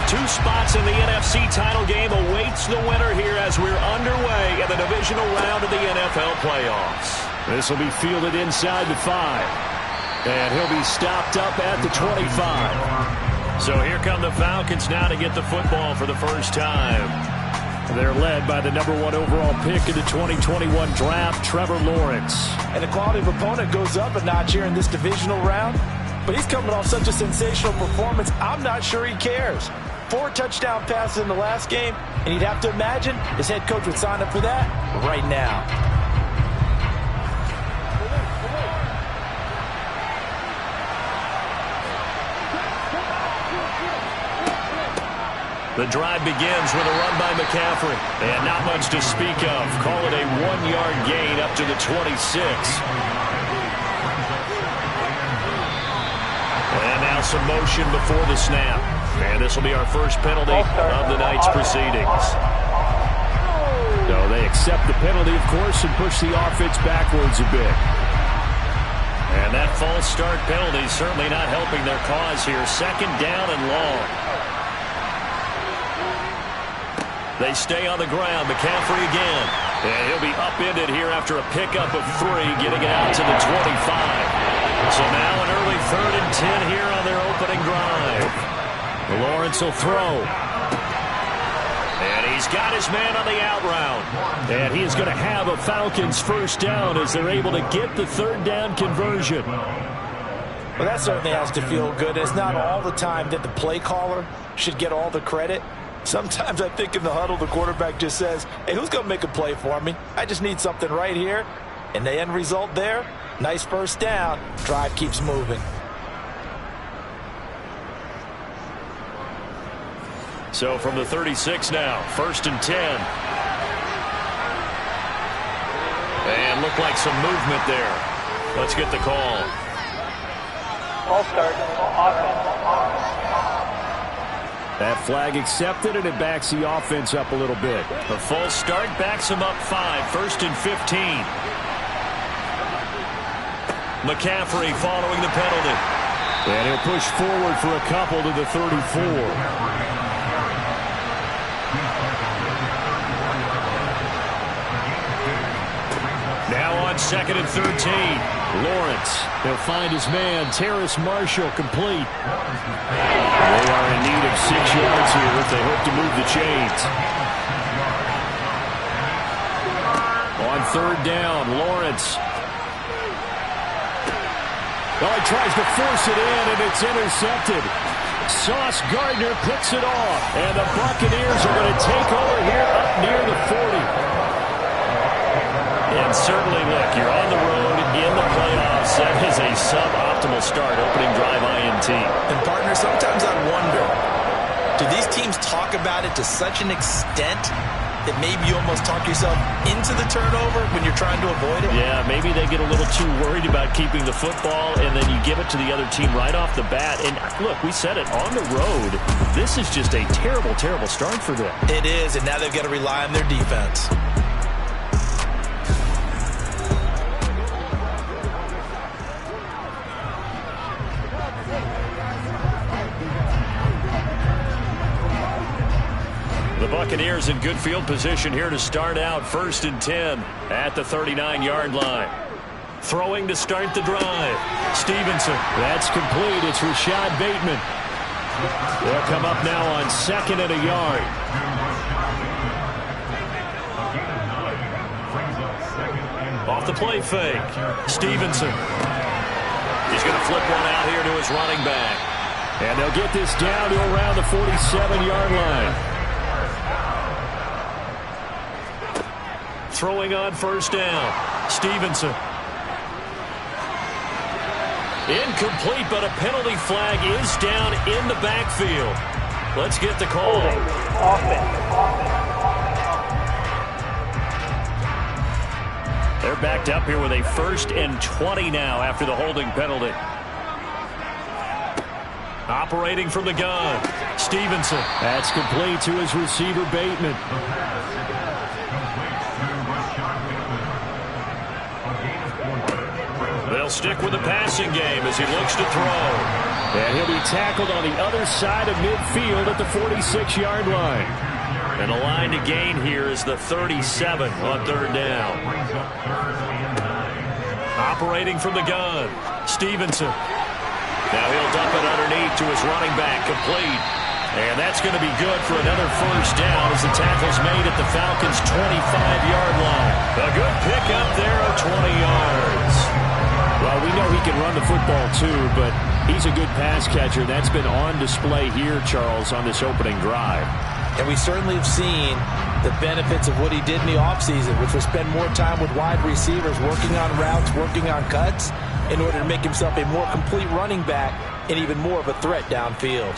Two spots in the NFC title game awaits the winner here as we're underway in the divisional round of the NFL playoffs. This will be fielded inside the 5. And he'll be stopped up at the 25. So here come the Falcons now to get the football for the first time. They're led by the #1 overall pick in the 2021 draft, Trevor Lawrence. And the quality of opponent goes up a notch here in this divisional round. But he's coming off such a sensational performance, I'm not sure he cares. 4 touchdown passes in the last game, and you'd have to imagine his head coach would sign up for that right now. The drive begins with a run by McCaffrey. And not much to speak of. Call it a 1-yard gain up to the 26. And now some motion before the snap. And this will be our first penalty of the night's proceedings. So they accept the penalty, of course, and push the offense backwards a bit. And that false start penalty certainly not helping their cause here. Second down and long. They stay on the ground. McCaffrey again. And he'll be upended here after a pickup of 3, getting it out to the 25. So now an early 3rd and 10 here on their opening drive. Lawrence will throw. And he's got his man on the out route. And he is going to have a Falcons first down as they're able to get the 3rd down conversion. Well, that certainly has to feel good. It's not all the time that the play caller should get all the credit. Sometimes I think in the huddle, the quarterback just says, hey, who's going to make a play for me? I just need something right here. And the end result there, nice first down. Drive keeps moving. So from the 36 now, 1st and 10. And look like some movement there. Let's get the call. Ball start, offense. That flag accepted, and it backs the offense up a little bit. The false start backs him up 5, 1st and 15. McCaffrey following the penalty. And he'll push forward for a couple to the 34. Now on 2nd and 13. Lawrence, he'll find his man, Terrace Marshall, complete. They are in need of 6 yards here if they hope to move the chains. On 3rd down, Lawrence. Well, he tries to force it in, and it's intercepted. Sauce Gardner picks it off, and the Buccaneers are going to take over here up near the 40. And certainly, look, you're on the road in the playoffs. That is a suboptimal start, opening drive INT. And, partner, sometimes I wonder, do these teams talk about it to such an extent that maybe you almost talk yourself into the turnover when you're trying to avoid it? Yeah, maybe they get a little too worried about keeping the football, and then you give it to the other team right off the bat. And, look, we said it, on the road, this is just a terrible, terrible start for them. It is, and now they've got to rely on their defense. The Buccaneers in good field position here to start out 1st and 10 at the 39-yard line. Throwing to start the drive. Stevenson. That's complete. It's Rashad Bateman. They'll come up now on 2nd and a yard. Off the play fake. Stevenson. He's going to flip one out here to his running back. And they'll get this down to around the 47-yard line. Throwing on 1st down. Stevenson. Incomplete, but a penalty flag is down in the backfield. Let's get the call. They're backed up here with a 1st and 20 now after the holding penalty. Operating from the gun. Stevenson. That's complete to his receiver, Bateman. They'll stick with the passing game as he looks to throw. And he'll be tackled on the other side of midfield at the 46-yard line. And the line to gain here is the 37 on third down. Operating from the gun, Stevenson. Now he'll dump it underneath to his running back, complete. And that's going to be good for another first down as the tackle's made at the Falcons' 25-yard line. A good pickup there of 20 yards. Well, we know he can run the football too, but he's a good pass catcher. That's been on display here, Charles, on this opening drive. And we certainly have seen the benefits of what he did in the offseason, which was spend more time with wide receivers, working on routes, working on cuts, in order to make himself a more complete running back and even more of a threat downfield.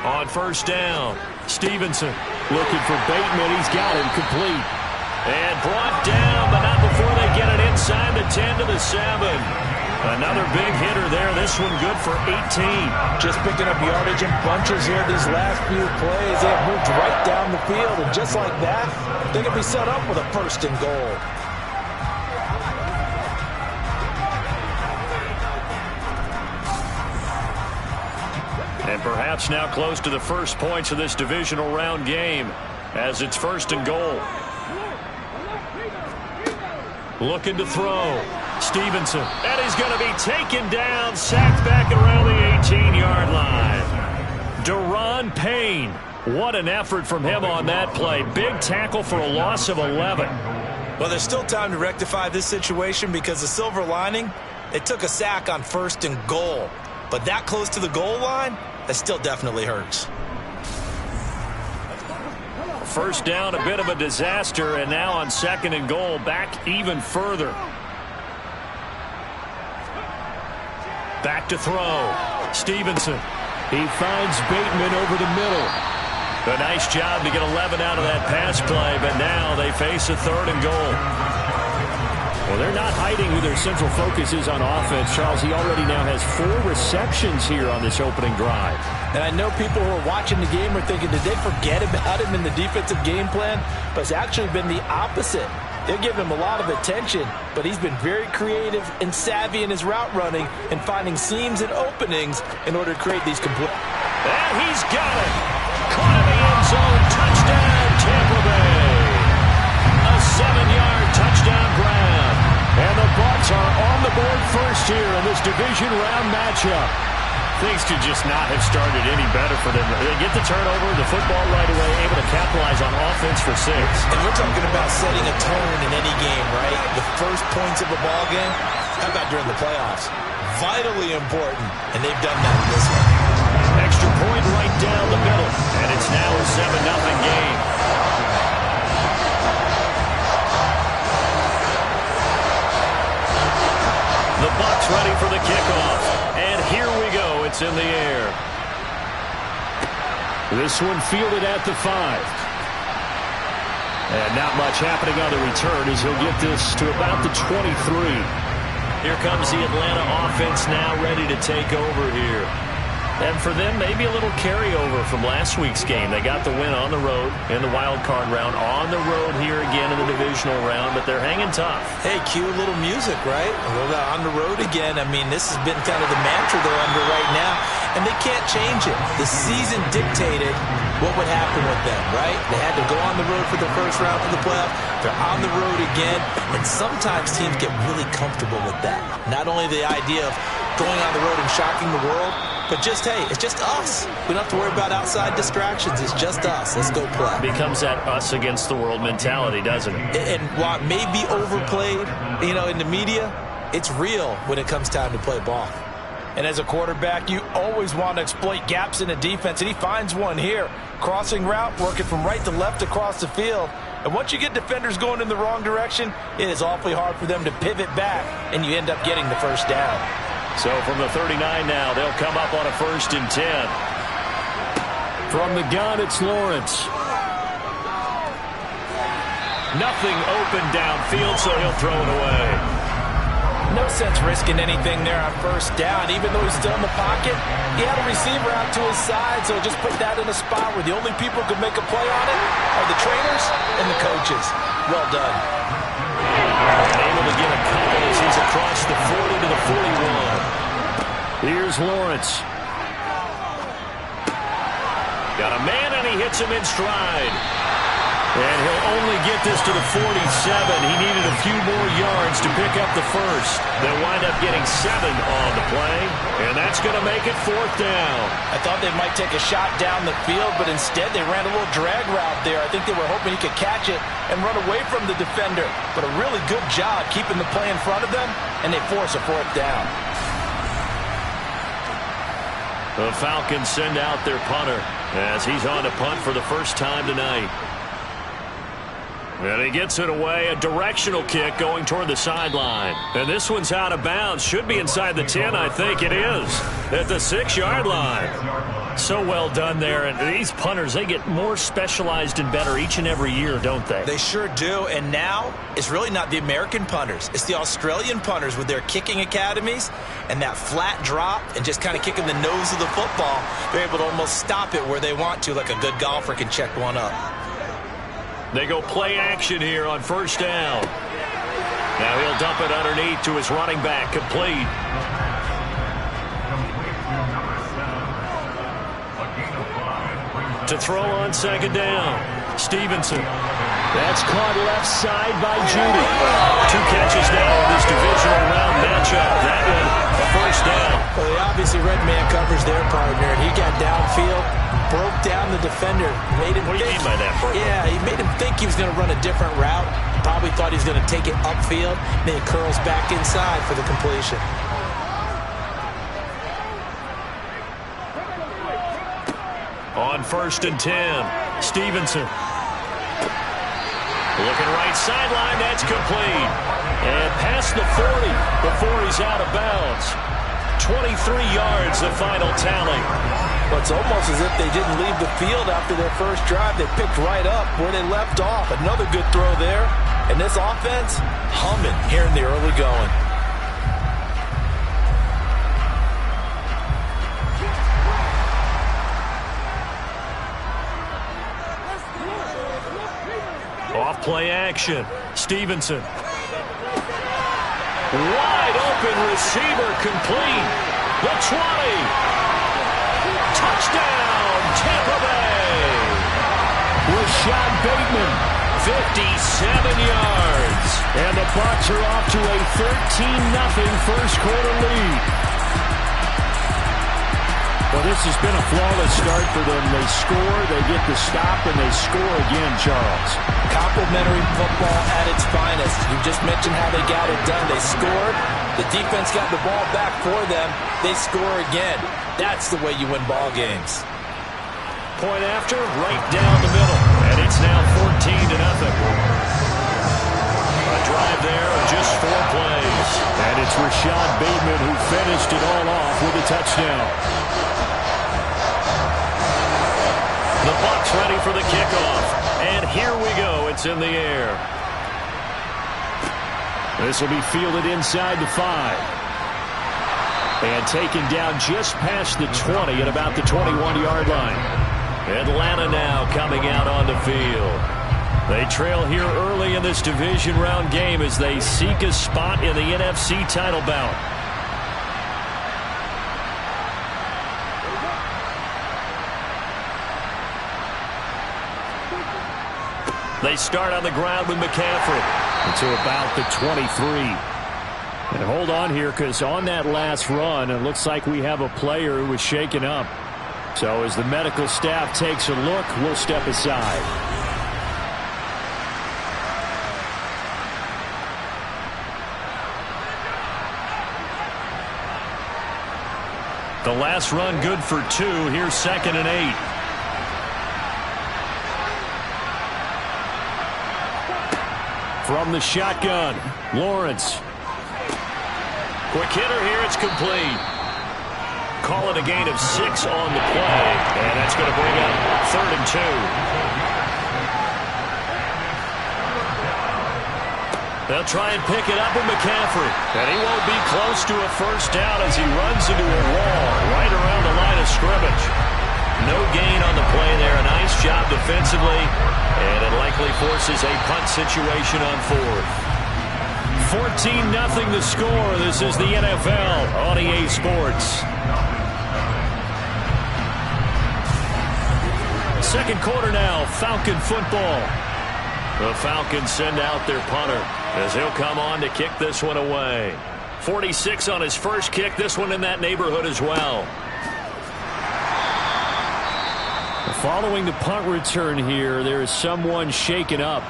On first down, Stevenson. Looking for Bateman. He's got him complete. And brought down, but not before they get it inside the 10 to the 7. Another big hitter there. This one good for 18. Just picking up yardage in bunches here these last few plays. They have moved right down the field, and just like that, they can be set up with a first and goal. And perhaps now close to the first points of this divisional round game as it's first and goal. Looking to throw. Stevenson. And he's going to be taken down, sacked back around the 18-yard line. Daron Payne. What an effort from him on that play. Big tackle for a loss of 11. Well, there's still time to rectify this situation because the silver lining, they took a sack on first and goal. But that close to the goal line, that still definitely hurts. First down, a bit of a disaster, and now on second and goal, back even further. Back to throw. Stevenson. He finds Bateman over the middle. A nice job to get 11 out of that pass play, but now they face a third and goal. Well, they're not hiding who their central focus is on offense. Charles, he already now has 4 receptions here on this opening drive. And I know people who are watching the game are thinking, did they forget about him in the defensive game plan? But it's actually been the opposite. They'll give him a lot of attention, but he's been very creative and savvy in his route running and finding seams and openings in order to create these complete. And he's got it. Caught in the end zone. Touchdown, Tampa Bay. A 7-yard touchdown grab. And the Bucs are on the board first here in this division round matchup. Things could just not have started any better for them. They get the turnover, the football right away, able to capitalize on offense for 6. And we're talking about setting a tone in any game, right? The first points of a ball game, how about during the playoffs? Vitally important, and they've done that in this one. Extra point right down the middle, and it's now a 7-0 game. The Bucs ready for the kickoff. And here we go. It's in the air. This one fielded at the 5. And not much happening on the return as he'll get this to about the 23. Here comes the Atlanta offense now ready to take over here. And for them, maybe a little carryover from last week's game. They got the win on the road in the wild card round, on the road here again in the divisional round, but they're hanging tough. Hey, cue a little music, right? We're on the road again. I mean, this has been kind of the mantra they're under right now, and they can't change it. The season dictated what would happen with them, right? They had to go on the road for the first round of the playoffs. They're on the road again, and sometimes teams get really comfortable with that. Not only the idea of going on the road and shocking the world, but just, hey, it's just us. We don't have to worry about outside distractions. It's just us. Let's go play. Becomes that us against the world mentality, doesn't it? And while it may be overplayed, in the media, it's real when it comes time to play ball. And as a quarterback, you always want to exploit gaps in the defense, and he finds one here. Crossing route, working from right to left across the field. And once you get defenders going in the wrong direction, it is awfully hard for them to pivot back, and you end up getting the first down. So from the 39 now, they'll come up on a 1st and 10. From the gun, it's Lawrence. Nothing open downfield, so he'll throw it away. No sense risking anything there on first down. Even though he's still in the pocket, he had a receiver out to his side, so just put that in a spot where the only people who can make a play on it are the trainers and the coaches. Well done. Able to get a couple as he's across the 40 to the 41. Here's Lawrence. Got a man, and he hits him in stride. And he'll only get this to the 47. He needed a few more yards to pick up the first. They'll wind up getting 7 on the play, and that's going to make it 4th down. I thought they might take a shot down the field, but instead they ran a little drag route there. I think they were hoping he could catch it and run away from the defender. But a really good job keeping the play in front of them, and they force a 4th down. The Falcons send out their punter as he's on to punt for the first time tonight. And he gets it away, a directional kick going toward the sideline. And this one's out of bounds. Should be inside the 10, I think it is, at the 6-yard line. So well done there. And these punters, they get more specialized and better each and every year, don't they? They sure do. And now it's really not the American punters. It's the Australian punters with their kicking academies and that flat drop and just kind of kicking the nose of the football. They're able to almost stop it where they want to, like a good golfer can check one up. They go play action here on 1st down. Now he'll dump it underneath to his running back, complete. To throw on 2nd down, Stevenson. That's caught left side by Judy. 2 catches now in this divisional round matchup. That one, a 1st down. Well, they obviously red man covers their partner, and he got downfield, broke down the defender. Made him what do you mean by that, Bert? Yeah, he made him think he was going to run a different route. Probably thought he was going to take it upfield. Then he curls back inside for the completion. On 1st and 10, Stevenson. Looking right sideline, that's complete. And past the 40 before he's out of bounds. 23 yards, the final tally. Well, it's almost as if they didn't leave the field after their first drive. They picked right up where they left off. Another good throw there. And this offense, humming here in the early going. Off play action. Stevenson. Wide open receiver complete. The 20. Touchdown, Tampa Bay. Rashad Bateman. 57 yards. And the Bucs are off to a 13-0 first quarter lead. Well, this has been a flawless start for them. They score, they get the stop, and they score again, Charles. Complimentary football at its finest. You just mentioned how they got it done. They scored. The defense got the ball back for them. They score again. That's the way you win ball games. Point after, right down the middle. And it's now 14-0. A drive there of just 4 plays. And it's Rashad Bateman who finished it all off with a touchdown. The Bucs ready for the kickoff. And here we go. It's in the air. This will be fielded inside the 5. And taken down just past the 20 at about the 21-yard line. Atlanta now coming out on the field. They trail here early in this division round game as they seek a spot in the NFC title bout. They start on the ground with McCaffrey. Until about the 23. And hold on here, because on that last run, it looks like we have a player who was shaken up. So as the medical staff takes a look, we'll step aside. The last run good for 2. Here's 2nd and 8. From the shotgun, Lawrence. Quick hitter here, it's complete. Call it a gain of 6 on the play, and that's going to bring up 3rd and 2. They'll try and pick it up with McCaffrey, and he won't be close to a first down as he runs into a wall right around the line of scrimmage. No gain on the play there. A nice job defensively, and it likely forces a punt situation on 4th. 14-0 the score. This is the NFL on EA Sports. Second quarter now, Falcon football. The Falcons send out their punter as he'll come on to kick this one away. 46 on his first kick, this one in that neighborhood as well. Following the punt return here, there is someone shaken up.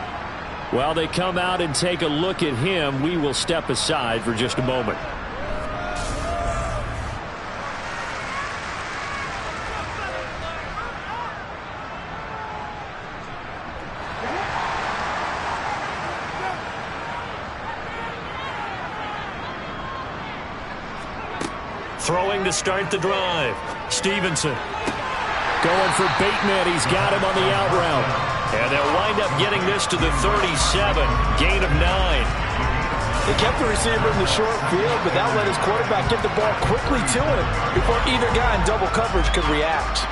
While they come out and take a look at him, we will step aside for just a moment. Throwing to start the drive. Stevenson. Going for Bateman. He's got him on the out route. And they'll wind up getting this to the 37. Gain of 9. They kept the receiver in the short field, but that let his quarterback get the ball quickly to him before either guy in double coverage could react.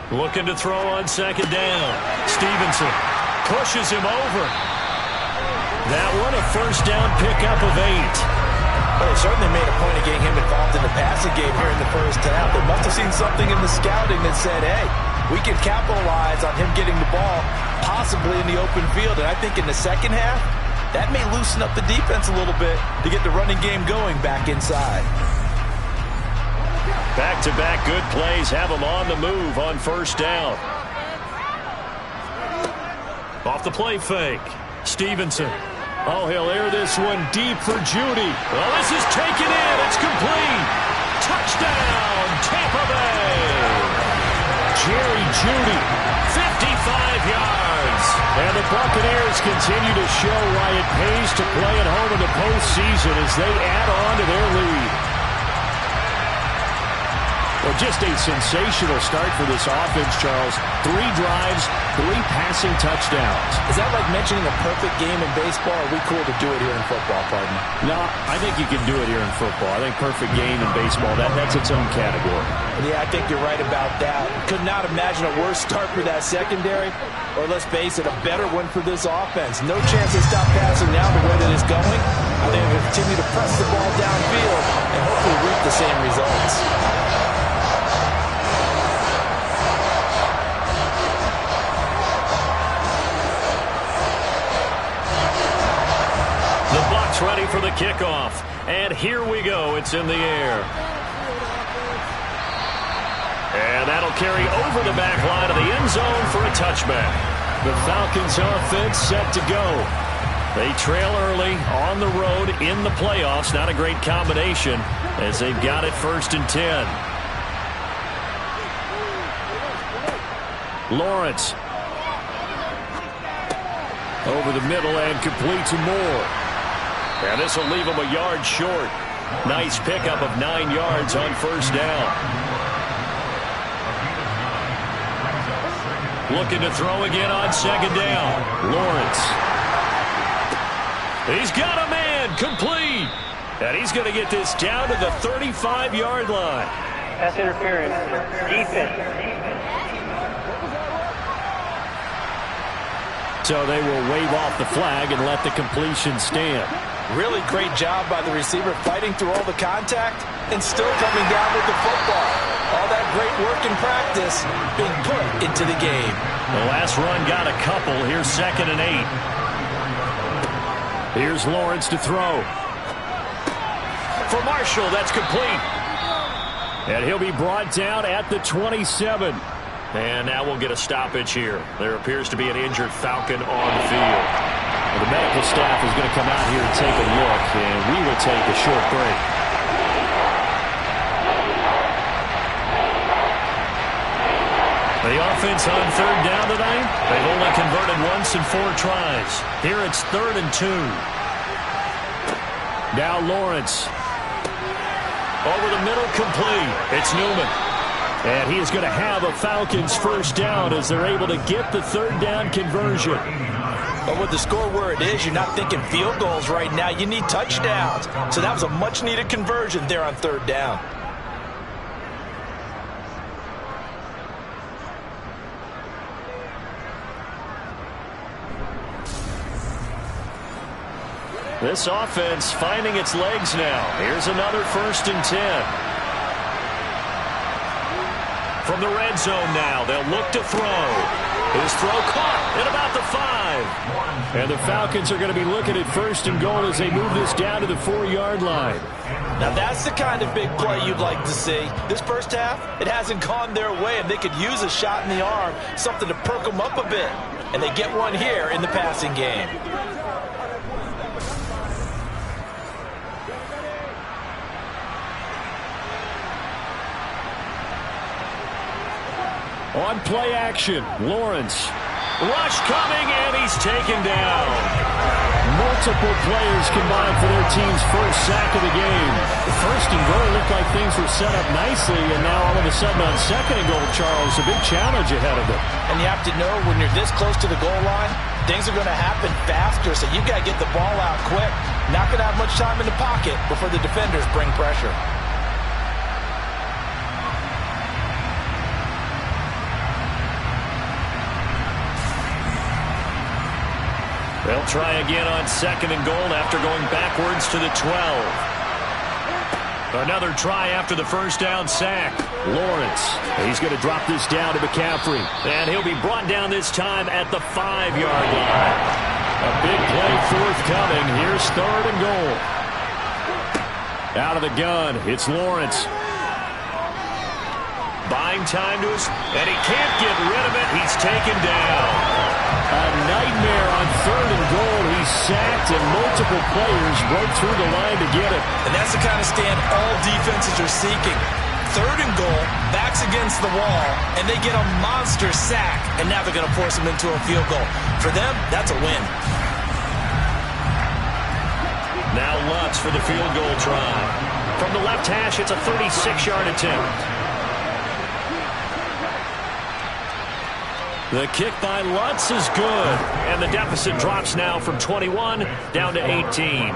Looking to throw on second down. Stevenson pushes him over. That one a first down pickup of 8. Well, they certainly made a point of getting him involved in the passing game here in the first half. They must have seen something in the scouting that said, hey, we can capitalize on him getting the ball possibly in the open field. And I think in the second half, that may loosen up the defense a little bit to get the running game going back inside. Back-to-back good plays have them on the move on first down. Off the play fake. Stevenson. Oh, he'll air this one deep for Jeudy. Well, this is taken in. It's complete. Touchdown, Tampa Bay. Jerry Jeudy. 55 yards. And the Buccaneers continue to show why it pays to play at home in the postseason as they add on to their lead. Well, just a sensational start for this offense, Charles. 3 drives, 3 passing touchdowns. Is that like mentioning a perfect game in baseball, or are we cool to do it here in football, partner? No, I think you can do it here in football. I think perfect game in baseball, that's its own category. Yeah, I think you're right about that. Could not imagine a worse start for that secondary, or let's face it, a better one for this offense. No chance they stop passing now the way that it's going. I think they'll continue to press the ball downfield and hopefully reap the same results. Ready for the kickoff. And here we go. It's in the air. And that'll carry over the back line of the end zone for a touchback. The Falcons offense set to go. They trail early on the road in the playoffs. Not a great combination as they've got it 1st and 10. Lawrence. Over the middle and complete to Moore. And this will leave him a yard short. Nice pickup of 9 yards on first down. Looking to throw again on second down. Lawrence. He's got a man. Complete. And he's going to get this down to the 35-yard line. Pass interference. Defense. So they will wave off the flag and let the completion stand. Really great job by the receiver fighting through all the contact and still coming down with the football. All that great work in practice being put into the game. The last run got a couple. Here's 2nd and 8. Here's Lawrence to throw. For Marshall, that's complete. And he'll be brought down at the 27. And now we'll get a stoppage here. There appears to be an injured Falcon on the field. Well, the medical staff is going to come out here and take a look, and we will take a short break. The offense on 3rd down tonight, they've only converted once in 4 tries. Here it's 3rd and 2. Now Lawrence. Over the middle, complete. It's Newman. And he is going to have a Falcons first down as they're able to get the 3rd down conversion. But with the score where it is, you're not thinking field goals right now. You need touchdowns. So that was a much-needed conversion there on third down. This offense finding its legs now. Here's another 1st and 10. From the red zone now, they'll look to throw. His throw caught at about the 5. And the Falcons are going to be looking at 1st and goal as they move this down to the 4-yard line. Now that's the kind of big play you'd like to see. This first half, it hasn't gone their way, and they could use a shot in the arm, something to perk them up a bit. And they get one here in the passing game. On play action, Lawrence. Rush coming, and he's taken down. Multiple players combined for their team's first sack of the game. The 1st and goal looked like things were set up nicely, and now all of a sudden on 2nd and goal, Charles, a big challenge ahead of them. And you have to know when you're this close to the goal line, things are going to happen faster, so you've got to get the ball out quick. Not going to have much time in the pocket before the defenders bring pressure. They'll try again on 2nd and goal after going backwards to the 12. Another try after the first down sack. Lawrence, he's going to drop this down to McCaffrey. And he'll be brought down this time at the 5-yard line. A big play forthcoming. Here's 3rd and goal. Out of the gun, it's Lawrence. Buying time to us, and he can't get rid of it. He's taken down. A nightmare on 3rd and goal. He's sacked, and multiple players broke through the line to get it. And that's the kind of stand all defenses are seeking. 3rd and goal, backs against the wall, and they get a monster sack, and now they're going to force them into a field goal. For them, that's a win. Now Lutz for the field goal try. From the left hash, it's a 36-yard attempt. The kick by Lutz is good, and the deficit drops now from 21 down to 18.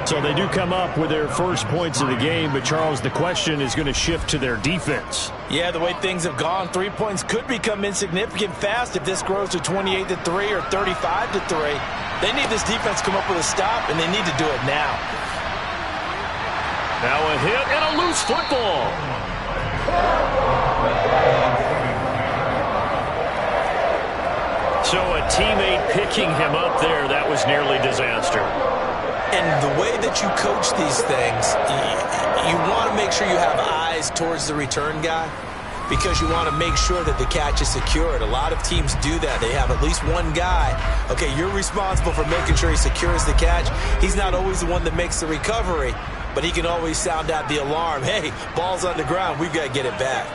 So they do come up with their first points of the game, but Charles, the question is going to shift to their defense. Yeah, the way things have gone, 3 points could become insignificant fast if this grows to 28-3 or 35-3. They need this defense to come up with a stop, and they need to do it now. Now a hit and a loose football. So a teammate picking him up there, that was nearly disaster. And the way that you coach these things, you want to make sure you have eyes towards the return guy because you want to make sure that the catch is secured. A lot of teams do that. They have at least one guy. Okay, you're responsible for making sure he secures the catch. He's not always the one that makes the recovery, but he can always sound out the alarm. Hey, ball's on the ground. We've got to get it back.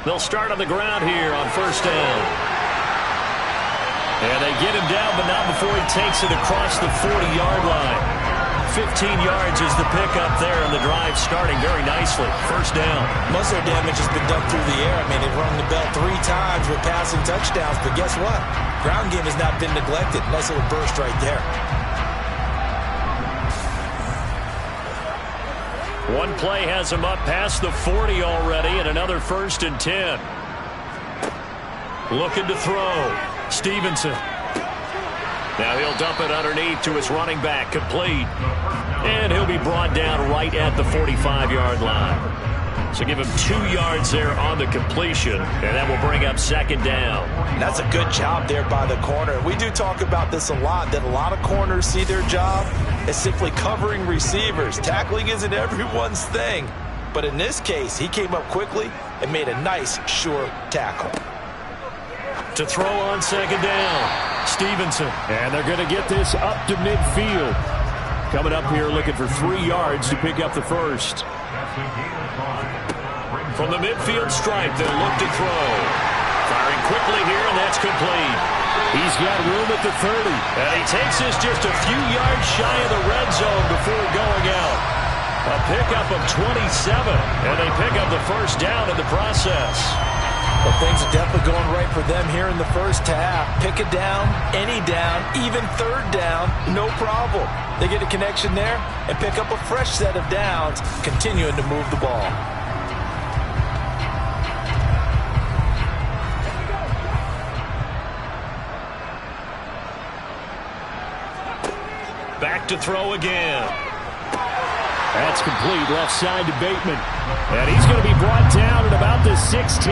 They'll start on the ground here on 1st down. And they get him down, but not before he takes it across the 40-yard line. 15 yards is the pickup there, and the drive starting very nicely. 1st down. Most of their damage has been done through the air. I mean, they've rung the bell 3 times with passing touchdowns, but guess what? Ground game has not been neglected. Nice little burst right there. One play has him up past the 40 already, and another 1st and 10. Looking to throw. Stevenson. Now he'll dump it underneath to his running back, complete. And he'll be brought down right at the 45-yard line. So give him 2 yards there on the completion, and that will bring up 2nd down. That's a good job there by the corner. We do talk about this a lot, that a lot of corners see their job as simply covering receivers. Tackling isn't everyone's thing. But in this case, he came up quickly and made a nice, sure tackle. To throw on 2nd down, Stevenson. And they're going to get this up to midfield. Coming up here looking for 3 yards to pick up the first. From the midfield stripe, they'll look to throw. Firing quickly here, and that's complete. He's got room at the 30. And he takes this just a few yards shy of the red zone before going out. A pickup of 27, and they pick up the 1st down in the process. Well, things are definitely going right for them here in the first half. Pick a down, any down, even third down, no problem. They get a connection there and pick up a fresh set of downs, continuing to move the ball. Back to throw again. That's complete, left side to Bateman. And he's going to be brought down at about the 16.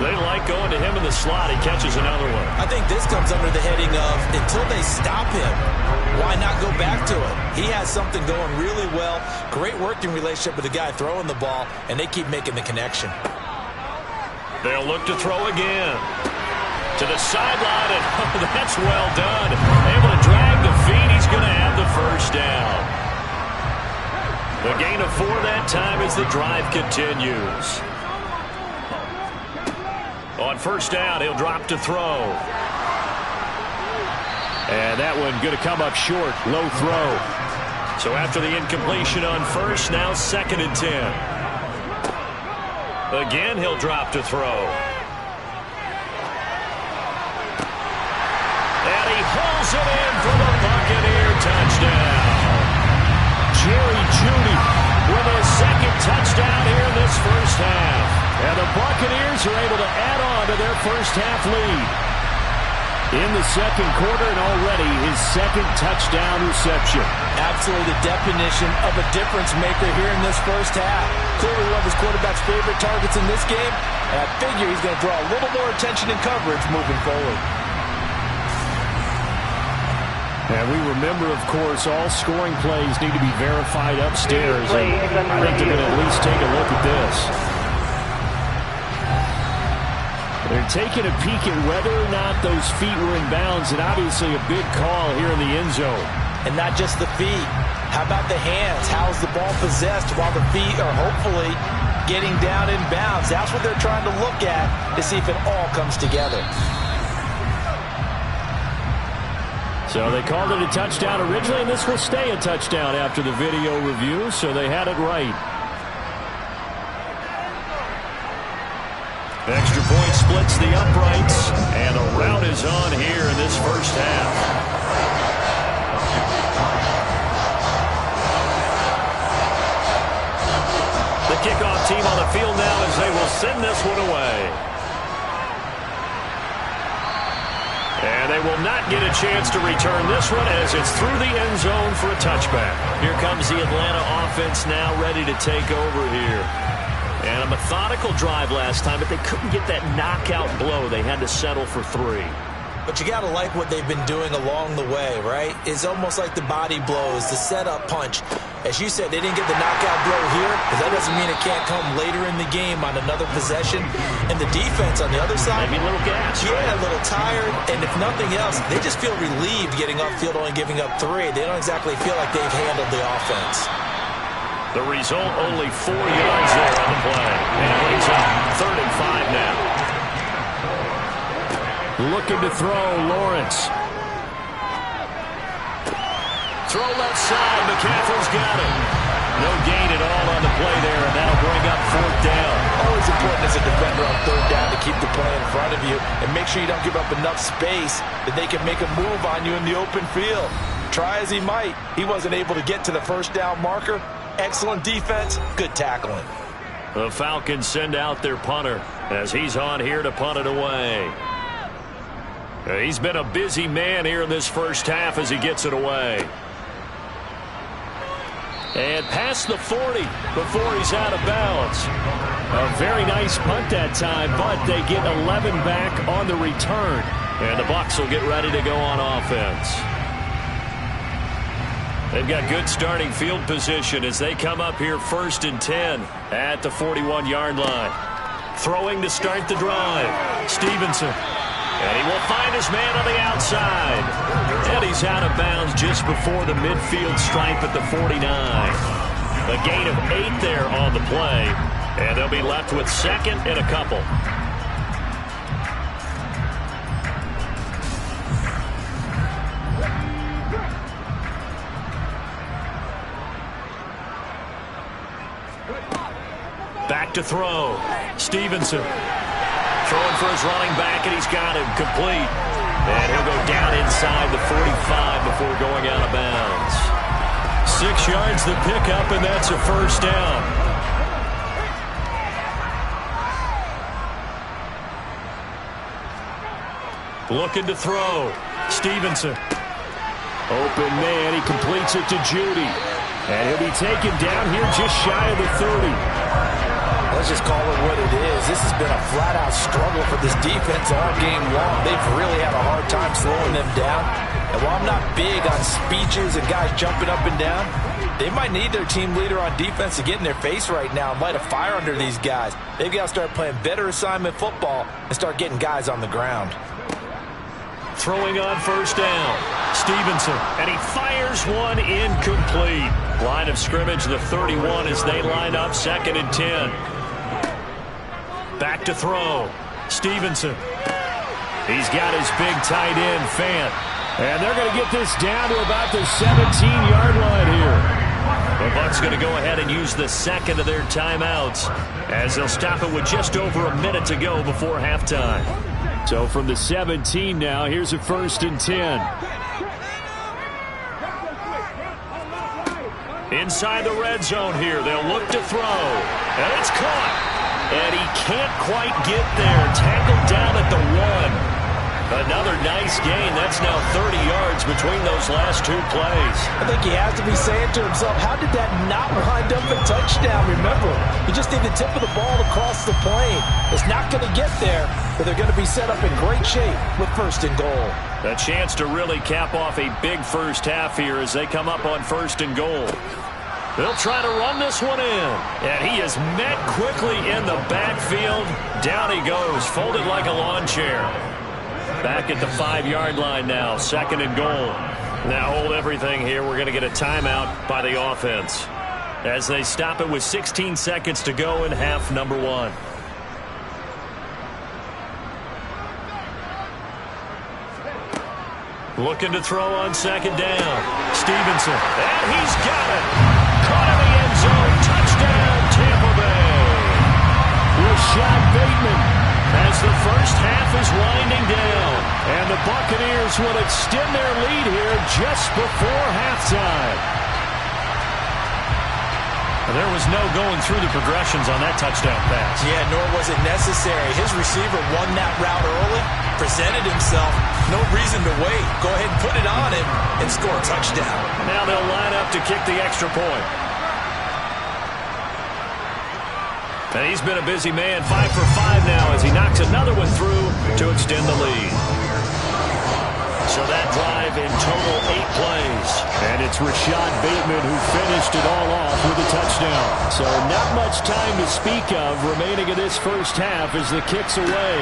They like going to him in the slot. He catches another one. I think this comes under the heading of until they stop him, why not go back to it? He has something going really well. Great working relationship with the guy throwing the ball, and they keep making the connection. They'll look to throw again. To the sideline, and that's well done. Able to drag the feet. He's going to have the first down. The gain of 4 that time as the drive continues. On first down, he'll drop to throw. And that one going to come up short. Low throw. So after the incompletion on first, now 2nd and 10. Again, he'll drop to throw. And he pulls it in for the Buccaneer touchdown. Jerry Jeudy with his 2nd touchdown here in this first half. And the Buccaneers are able to add on to their first half lead. In the second quarter, and already his 2nd touchdown reception. Absolutely the definition of a difference maker here in this first half. Clearly one of his quarterback's favorite targets in this game. And I figure he's going to draw a little more attention and coverage moving forward. And we remember, of course, all scoring plays need to be verified upstairs. And I think they're going to at least take a look at this. They're taking a peek at whether or not those feet were in bounds, and obviously a big call here in the end zone. And not just the feet. How about the hands? How's the ball possessed while the feet are hopefully getting down in bounds? That's what they're trying to look at to see if it all comes together. So they called it a touchdown originally, and this will stay a touchdown after the video review, so they had it right. Extra point splits the uprights, and a rout is on here in this first half. The kickoff team on the field now as they will send this one away. And they will not get a chance to return this one as it's through the end zone for a touchback. Here comes the Atlanta offense now ready to take over here. And a methodical drive last time, but they couldn't get that knockout blow. They had to settle for 3. But you got to like what they've been doing along the way, right? It's almost like the body blows, the setup punch. As you said, they didn't get the knockout blow here, but that doesn't mean it can't come later in the game on another possession. And the defense on the other side, maybe a little gas. Yeah, a little tired. And if nothing else, they just feel relieved getting off field, only giving up 3. They don't exactly feel like they've handled the offense. The result, only 4 yards there on the play. And it brings up 3rd and 5 now. Looking to throw, Lawrence. Throw left side, McCaffrey's got it. No gain at all on the play there, and that'll bring up 4th down. Always important as a defender on 3rd down to keep the play in front of you and make sure you don't give up enough space that they can make a move on you in the open field. Try as he might, he wasn't able to get to the first down marker. Excellent defense, good tackling. The Falcons send out their punter as he's on here to punt it away. He's been a busy man here in this first half as he gets it away. And past the 40 before he's out of bounds. A very nice punt that time, but they get 11 back on the return. And the Bucs will get ready to go on offense. They've got good starting field position as they come up here 1st and 10 at the 41-yard line. Throwing to start the drive, Stevenson. And he will find his man on the outside. And he's out of bounds just before the midfield stripe at the 49. A gain of 8 there on the play. And they'll be left with 2nd and a couple. Back to throw. Stevenson. Throwing for his running back, and he's got him complete. And he'll go down inside the 45 before going out of bounds. 6 yards the pickup, and that's a first down. Looking to throw. Stevenson. Open man, he completes it to Judy. And he'll be taken down here just shy of the 30. Let's just call it what it is. This has been a flat-out struggle for this defense all game long. They've really had a hard time slowing them down. And while I'm not big on speeches and guys jumping up and down, they might need their team leader on defense to get in their face right now and light a fire under these guys. They've got to start playing better assignment football and start getting guys on the ground. Throwing on first down. Stevenson, and he fires one incomplete. Line of scrimmage, the 31 as they line up, 2nd and 10. Back to throw. Stevenson. He's got his big tight end, Fant. And they're going to get this down to about the 17-yard line here. The Bucs going to go ahead and use the second of their timeouts as they'll stop it with just over a minute to go before halftime. So from the 17 now, here's a 1st and 10. Inside the red zone here, they'll look to throw. And it's caught. And he can't quite get there. Tackled down at the 1. Another nice gain. That's now 30 yards between those last 2 plays. I think he has to be saying to himself, how did that not wind up a touchdown? Remember, you just need the tip of the ball to cross the plane. It's not going to get there, but they're going to be set up in great shape with 1st and goal. A chance to really cap off a big first half here as they come up on 1st and goal. They'll try to run this one in. And he is met quickly in the backfield. Down he goes, folded like a lawn chair. Back at the 5-yard line now, 2nd and goal. Now hold everything here. We're going to get a timeout by the offense as they stop it with 16 seconds to go in half number 1. Looking to throw on 2nd down. Stevenson. And he's got it. Caught in the end zone. Touchdown, Tampa Bay. Rashad Bateman. As the first half is winding down. And the Buccaneers will extend their lead here just before halftime. There was no going through the progressions on that touchdown pass. Yeah, nor was it necessary. His receiver won that route early, presented himself. No reason to wait. Go ahead and put it on him and score a touchdown. Now they'll line up to kick the extra point. And he's been a busy man, 5 for 5 now as he knocks another one through to extend the lead. So that drive in total 8 plays. And it's Rashad Bateman who finished it all off with a touchdown. So not much time to speak of remaining in this first half as the kick's away.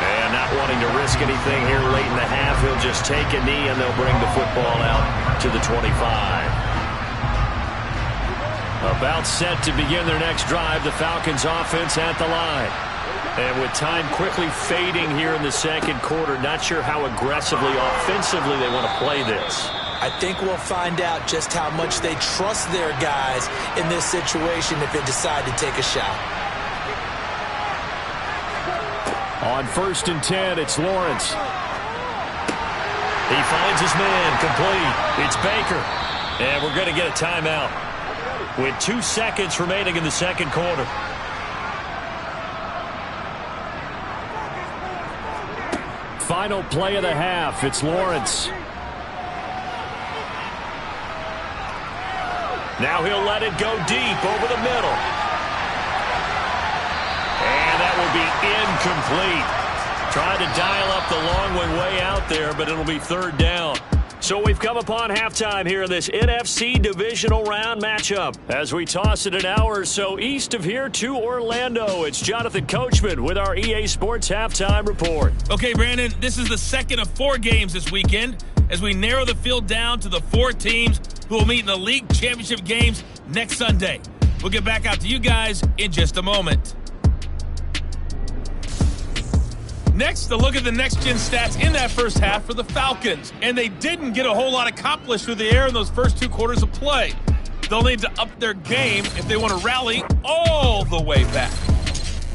And not wanting to risk anything here late in the half, he'll just take a knee and they'll bring the football out to the 25. About set to begin their next drive, the Falcons offense at the line. And with time quickly fading here in the second quarter, not sure how aggressively, offensively they want to play this. I think we'll find out just how much they trust their guys in this situation if they decide to take a shot. On 1st and 10, it's Lawrence. He finds his man, complete. It's Baker. And we're going to get a timeout with 2 seconds remaining in the second quarter. Final play of the half. It's Lawrence. Now he'll let it go deep over the middle. And that will be incomplete. Trying to dial up the long one way out there, but it'll be 3rd down. So we've come upon halftime here in this NFC divisional round matchup. As we toss it an hour or so east of here to Orlando, it's Jonathan Coachman with our EA Sports Halftime Report. Okay, Brandon, this is the second of 4 games this weekend as we narrow the field down to the 4 teams who will meet in the league championship games next Sunday. We'll get back out to you guys in just a moment. Next, a look at the next-gen stats in that first half for the Falcons. And they didn't get a whole lot accomplished through the air in those first 2 quarters of play. they'll need to up their game if they want to rally all the way back.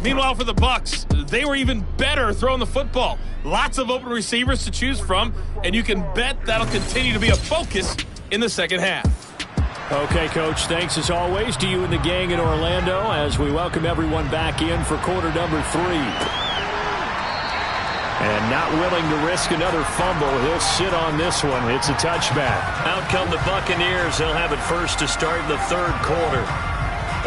Meanwhile, for the Bucs, they were even better throwing the football. Lots of open receivers to choose from, and you can bet that'll continue to be a focus in the second half. Okay, Coach, thanks as always to you and the gang in Orlando as we welcome everyone back in for quarter number 3. And not willing to risk another fumble, he'll sit on this one. It's a touchback. Out come the Buccaneers. They'll have it first to start the third quarter.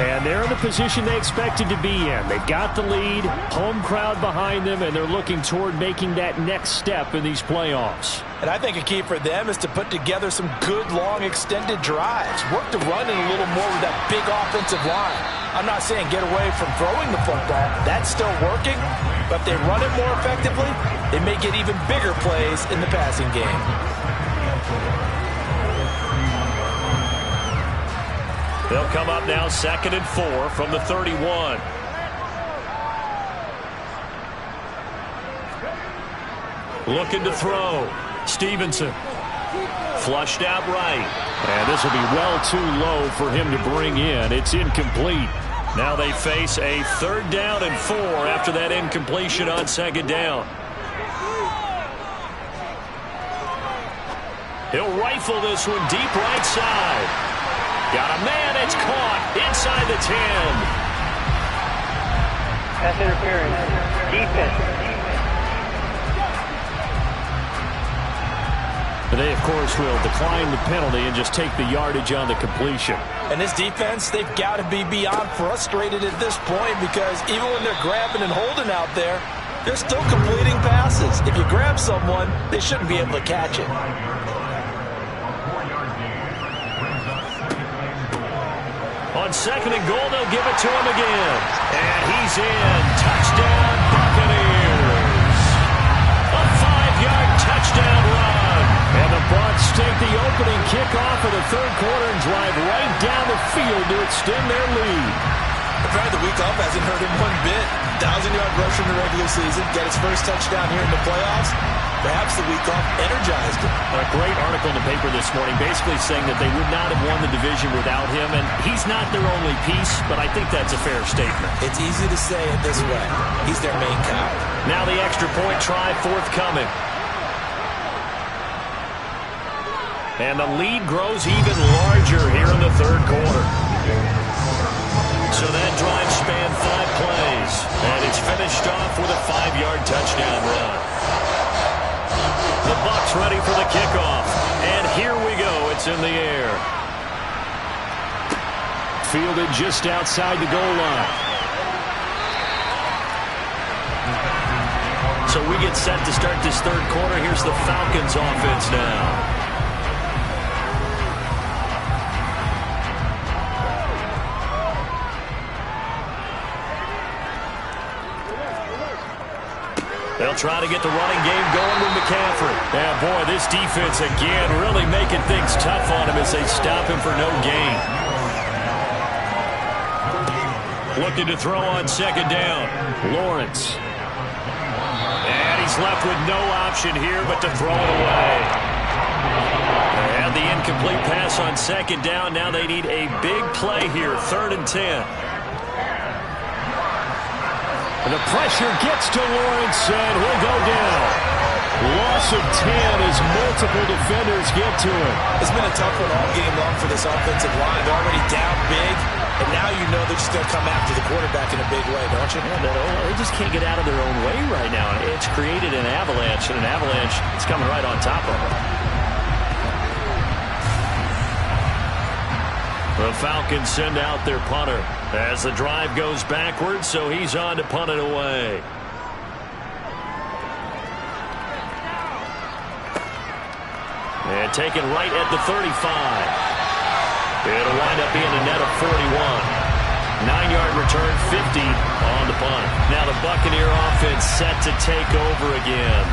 And they're in the position they expected to be in. They got the lead, home crowd behind them, and they're looking toward making that next step in these playoffs. And I think a key for them is to put together some good, long, extended drives. Work the run in a little more with that big offensive line. I'm not saying get away from throwing the football. That's still working. But if they run it more effectively, they may get even bigger plays in the passing game. They'll come up now 2nd and 4 from the 31. Looking to throw. Stevenson. Flushed out right. And this will be well too low for him to bring in. It's incomplete. Now they face a 3rd down and 4 after that incompletion on 2nd down. He'll rifle this one deep right side. Got a man, it's caught inside the 10. Pass interference. Defense. They, of course, will decline the penalty and just take the yardage on the completion. And this defense, they've got to be beyond frustrated at this point because even when they're grabbing and holding out there, they're still completing passes. If you grab someone, they shouldn't be able to catch it. On 2nd and goal, they'll give it to him again. And he's in. Touchdown, Buccaneers. A 5-yard touchdown run. And the Bucs take the opening kickoff of the third quarter and drive right down the field to extend their lead. Apparently the week off hasn't hurt him one bit. 1,000-yard rush in the regular season. Got his first touchdown here in the playoffs. Perhaps the week off energized him. A great article in the paper this morning basically saying that they would not have won the division without him, and he's not their only piece, but I think that's a fair statement. It's easy to say it this way. He's their main guy. Now the extra point try forthcoming. And the lead grows even larger here in the third quarter. So that drive spanned 5 plays, and it's finished off with a 5-yard touchdown run. The Bucs ready for the kickoff. And here we go. It's in the air. Fielded just outside the goal line. So we get set to start this third quarter. Here's the Falcons offense now. They'll try to get the running game going with McCaffrey. Yeah, boy, this defense again really making things tough on him as they stop him for no gain. Looking to throw on 2nd down. Lawrence. And he's left with no option here but to throw it away. And the incomplete pass on 2nd down. Now they need a big play here. 3rd and 10. And the pressure gets to Lawrence, and he'll go down. Loss of 10 as multiple defenders get to him. It's been a tough one all game long for this offensive line. They're already down big, and now you know they're just going to come after the quarterback in a big way, don't you? Yeah, they just can't get out of their own way right now. It's created an avalanche, and an avalanche is coming right on top of them. The Falcons send out their punter as the drive goes backwards, so he's on to punt it away. And taken right at the 35. It'll wind up being a net of 41. 9-yard return, 50 on the punt. Now the Buccaneer offense set to take over again.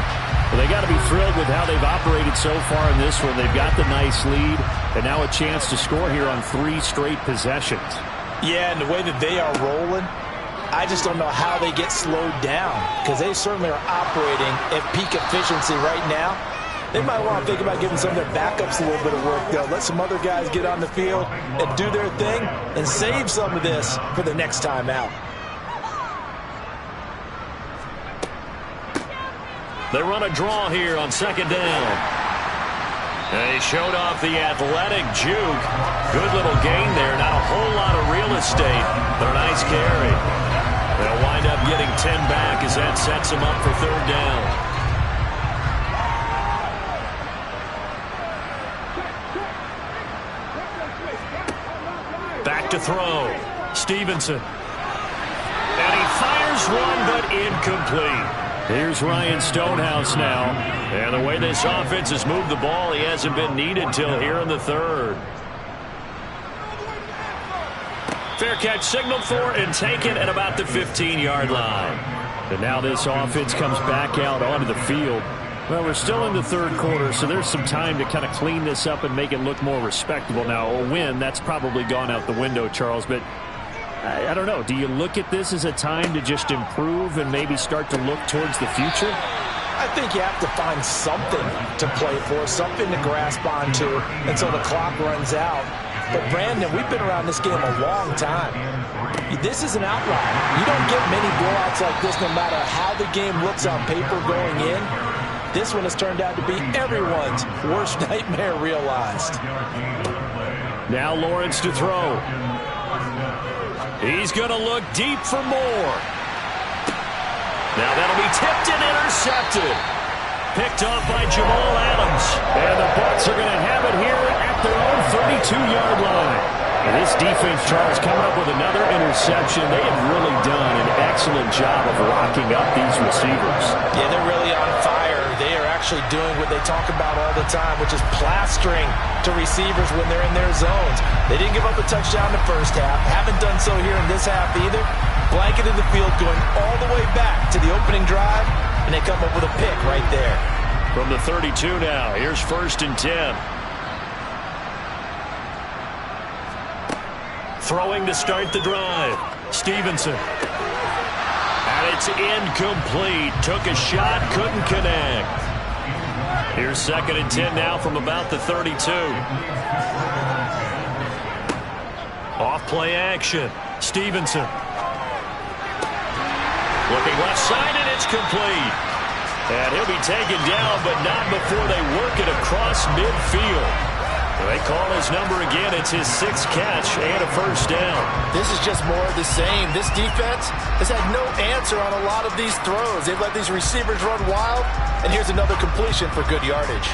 Well, they got to be thrilled with how they've operated so far in this one. They've got the nice lead, and now a chance to score here on 3 straight possessions. Yeah, and the way that they are rolling, I just don't know how they get slowed down because they certainly are operating at peak efficiency right now. They might want to think about giving some of their backups a little bit of work, though. Let some other guys get on the field and do their thing and save some of this for the next time out. They run a draw here on second down. They showed off the athletic juke. Good little gain there. Not a whole lot of real estate, but a nice carry. They'll wind up getting 10 back as that sets them up for third down. Back to throw. Stevenson. And he fires one, but incomplete. Here's Ryan Stonehouse now. And the way this offense has moved the ball, he hasn't been needed till here in the third. Fair catch signaled for and taken at about the 15-yard line. And now this offense comes back out onto the field. Well, we're still in the third quarter, so there's some time to kind of clean this up and make it look more respectable. Now, a win, that's probably gone out the window, Charles, but I don't know. Do you look at this as a time to just improve and maybe start to look towards the future? I think you have to find something to play for, something to grasp onto until the clock runs out. But, Brandon, we've been around this game a long time. This is an outlier. You don't get many blowouts like this no matter how the game looks on paper going in. This one has turned out to be everyone's worst nightmare realized. Now Lawrence to throw. He's going to look deep for more. Now that'll be tipped and intercepted. Picked off by Jamal Adams. And the Bucs are going to have it here at their own 32-yard line. And this defense, Charles, coming up with another interception. They have really done an excellent job of locking up these receivers. Yeah, they're really on fire. They are actually doing what they talk about all the time, which is plastering to receivers when they're in their zones. They didn't give up a touchdown in the first half. Haven't done so here in this half either. Blanketed the field going all the way back to the opening drive, and they come up with a pick right there. From the 32 now, here's 1st and 10. Throwing to start the drive. Stevenson. And it's incomplete. Took a shot, couldn't connect. Here's 2nd and 10 now from about the 32. Off play action. Stevenson. Looking left side, and it's complete. And he'll be taken down, but not before they work it across midfield. They call his number again. It's his 6th catch and a first down. This is just more of the same. This defense has had no answer on a lot of these throws. They've let these receivers run wild, and here's another completion for good yardage.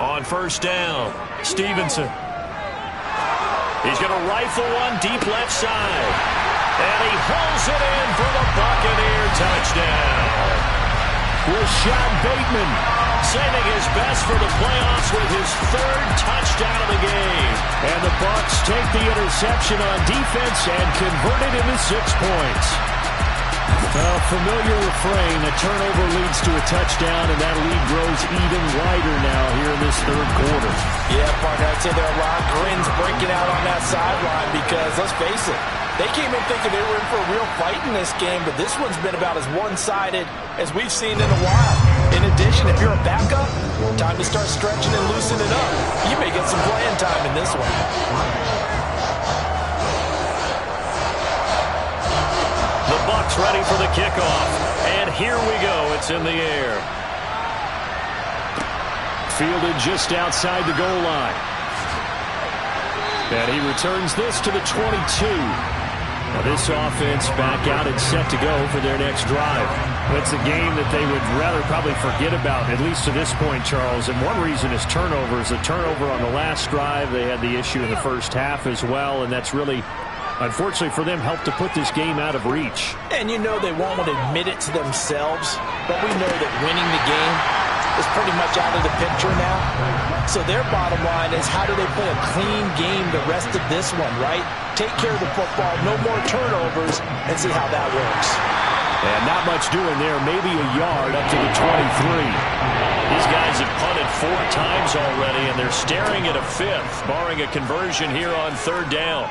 On first down, Stevenson. He's going to rifle one deep left side. And he hauls it in for the Buccaneer touchdown. Rashad Bateman saving his best for the playoffs with his 3rd touchdown of the game. And the Bucs take the interception on defense and convert it into 6 points. A familiar refrain, a turnover leads to a touchdown, and that lead grows even wider now here in this 3rd quarter. Yeah, partner, I'd say there are a lot of grins breaking out on that sideline because, let's face it, they came in thinking they were in for a real fight in this game, but this one's been about as one-sided as we've seen in a while. In addition, if you're a backup, time to start stretching and loosening up. You may get some playing time in this one. The Bucs ready for the kickoff. And here we go. It's in the air. Fielded just outside the goal line. And he returns this to the 22. Now this offense back out and set to go for their next drive. It's a game that they would rather probably forget about, at least to this point, Charles. And one reason is turnovers. A turnover on the last drive. They had the issue in the first half as well, and that's really, unfortunately for them, helped to put this game out of reach. And you know they won't admit it to themselves, but we know that winning the game is pretty much out of the picture now. So their bottom line is, how do they play a clean game the rest of this one, right? Take care of the football, no more turnovers, and see how that works. And not much doing there, maybe a yard up to the 23. These guys have punted 4 times already, and they're staring at a 5th, barring a conversion here on 3rd down.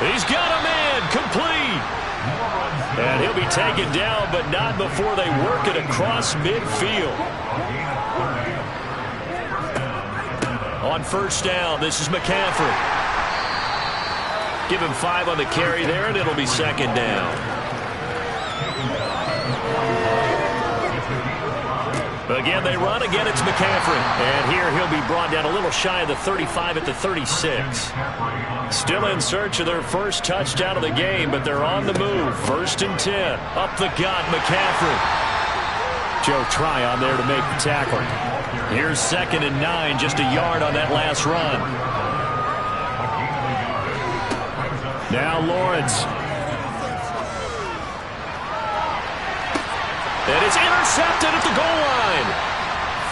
He's got a man, complete. And he'll be taken down, but not before they work it across midfield. On 1st down, this is McCaffrey. Give him 5 on the carry there, and it'll be 2nd down. Again, they run. Again, it's McCaffrey. And here he'll be brought down a little shy of the 35 at the 36. Still in search of their first touchdown of the game, but they're on the move. 1st and 10. Up the gut, McCaffrey. Joe Tryon there to make the tackle. Here's 2nd and 9, just a yard on that last run. Now Lawrence. And it's intercepted at the goal line.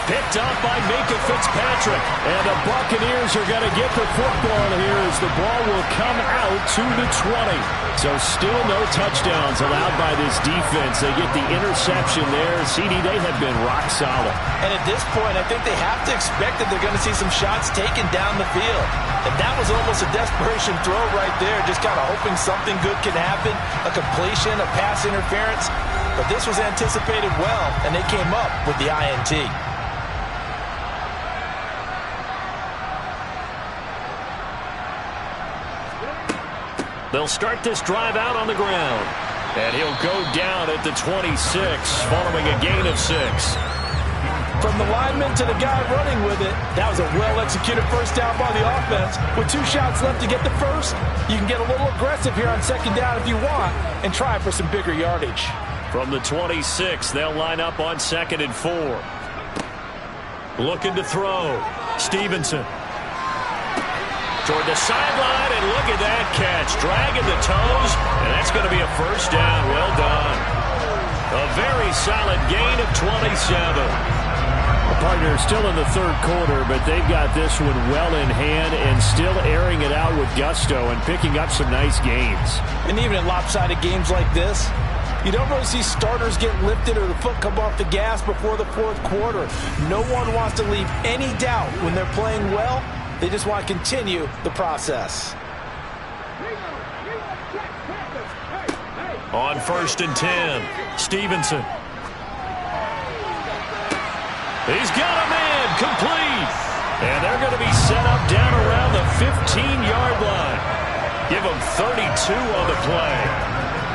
Picked up by Minkah Fitzpatrick. And the Buccaneers are going to get the football here as the ball will come out to the 20. So still no touchdowns allowed by this defense. They get the interception there. CD, they have been rock solid. And at this point, I think they have to expect that they're going to see some shots taken down the field. And that was almost a desperation throw right there. Just kind of hoping something good can happen. A completion, a pass interference. But this was anticipated well, and they came up with the INT. They'll start this drive out on the ground. And he'll go down at the 26, following a gain of 6. From the lineman to the guy running with it, that was a well-executed first down by the offense. With 2 shots left to get the first, you can get a little aggressive here on 2nd down if you want and try for some bigger yardage. From the 26, they'll line up on 2nd and 4. Looking to throw. Stevenson. Toward the sideline, and look at that catch. Dragging the toes, and that's going to be a first down. Well done. A very solid gain of 27. The partner is still in the 3rd quarter, but they've got this one well in hand and still airing it out with gusto and picking up some nice gains. And even in lopsided games like this, you don't really see starters get lifted or the foot come off the gas before the 4th quarter. No one wants to leave any doubt when they're playing well. They just want to continue the process. On 1st and 10, Stevenson. He's got a man, complete. And they're going to be set up down around the 15-yard line. Give them 32 on the play.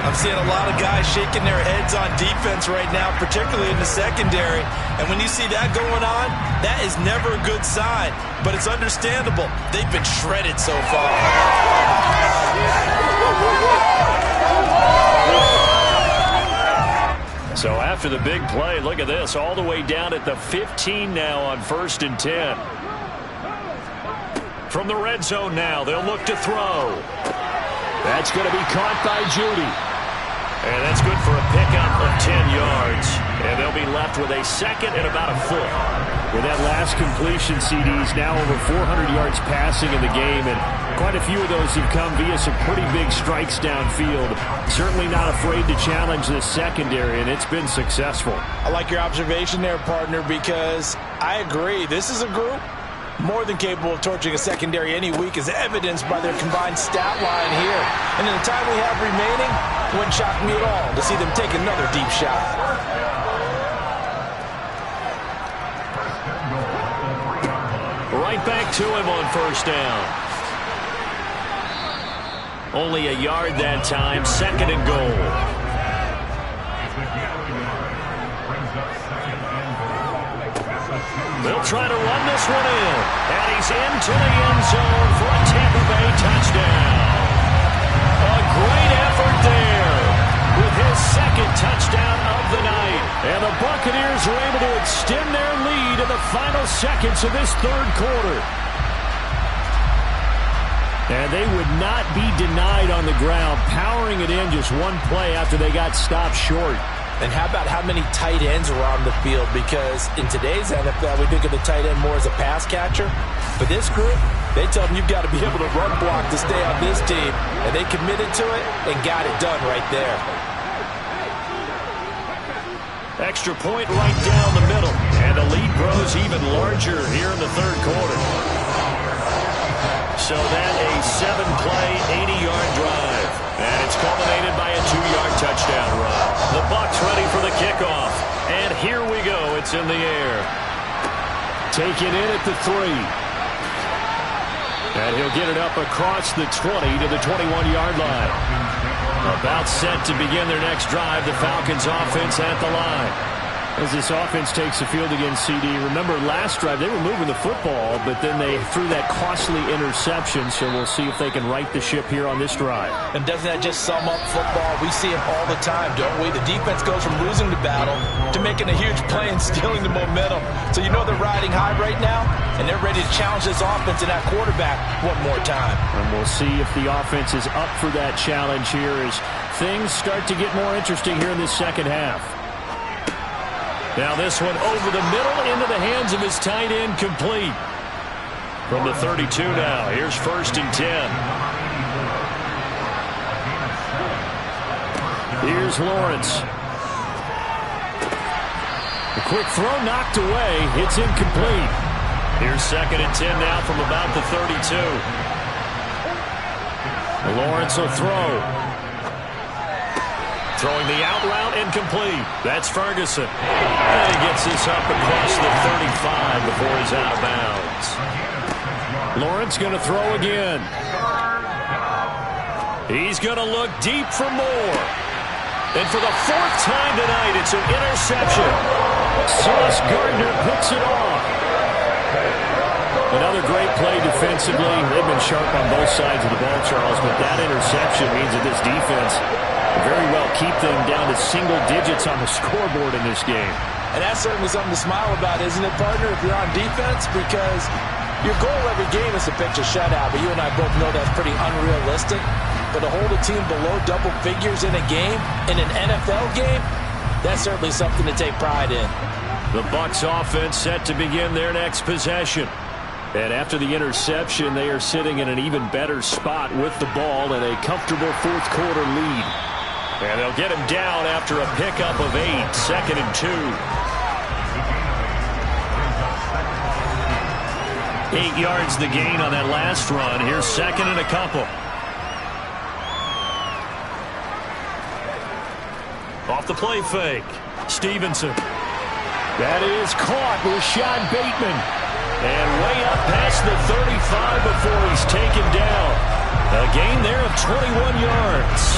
I'm seeing a lot of guys shaking their heads on defense right now, particularly in the secondary. And when you see that going on, that is never a good sign. But it's understandable. They've been shredded so far. So after the big play, look at this, all the way down at the 15 now on 1st and 10. From the red zone now, they'll look to throw. That's going to be caught by Judy. And that's good for a pickup of 10 yards. And they'll be left with a 2nd and about a foot. With that last completion, CD's now over 400 yards passing in the game, and quite a few of those have come via some pretty big strikes downfield. Certainly not afraid to challenge this secondary, and it's been successful. I like your observation there, partner, because I agree. This is a group more than capable of torching a secondary any week, as evidenced by their combined stat line here. And in the time we have remaining, it wouldn't shock me at all to see them take another deep shot. Right back to him on 1st down. Only a yard that time, 2nd and goal. They'll try to run this one in. And he's into the end zone for a Tampa Bay touchdown. A great effort there with his 2nd touchdown of the night. And the Buccaneers are able to extend their lead in the final seconds of this 3rd quarter. And they would not be denied on the ground, powering it in just one play after they got stopped short. And how about how many tight ends were on the field? Because in today's NFL, we think of the tight end more as a pass catcher. For this group, They told him you've got to be able to run block to stay on this team, and they committed to it and got it done right there. Extra point right down the middle, and the lead grows even larger here in the third quarter. So that a 7-play, 80-yard drive, and it's culminated by a 2-yard touchdown run. The Bucs ready for the kickoff, and here we go. It's in the air. Taken in at the 3. And he'll get it up across the 20 to the 21-yard line. About set to begin their next drive, the Falcons offense at the line. As this offense takes the field against CD, remember last drive they were moving the football, but then they threw that costly interception, so we'll see if they can right the ship here on this drive. And doesn't that just sum up football? We see it all the time, don't we? The defense goes from losing the battle to making a huge play and stealing the momentum. So you know they're riding high right now, and they're ready to challenge this offense and that quarterback one more time. And we'll see if the offense is up for that challenge here as things start to get more interesting here in this second half. Now this one over the middle into the hands of his tight end, complete. From the 32 now, here's 1st and 10. Here's Lawrence. A quick throw knocked away. It's incomplete. Here's 2nd and 10 now from about the 32. Lawrence will throw. Throwing the out route, incomplete. That's Ferguson. And he gets this up across the 35 before he's out of bounds. Lawrence going to throw again. He's going to look deep for more. And for the 4th time tonight, it's an interception. Sauce Gardner picks it off. Another great play defensively. They've been sharp on both sides of the ball, Charles, but that interception means that this defense very well keep them down to single digits on the scoreboard in this game. And that's certainly something to smile about, isn't it, partner, if you're on defense? Because your goal every game is to pitch a shutout, but you and I both know that's pretty unrealistic. But to hold a team below double figures in a game, in an NFL game, that's certainly something to take pride in. The Bucs offense set to begin their next possession. And after the interception, they are sitting in an even better spot with the ball and a comfortable 4th quarter lead. And they'll get him down after a pickup of 8, 2nd and 2. 8 yards the gain on that last run. Here's 2nd and a couple. Off the play fake. Stevenson. That is caught. Rashad Bateman. And way up past the 35 before he's taken down. A gain there of 21 yards.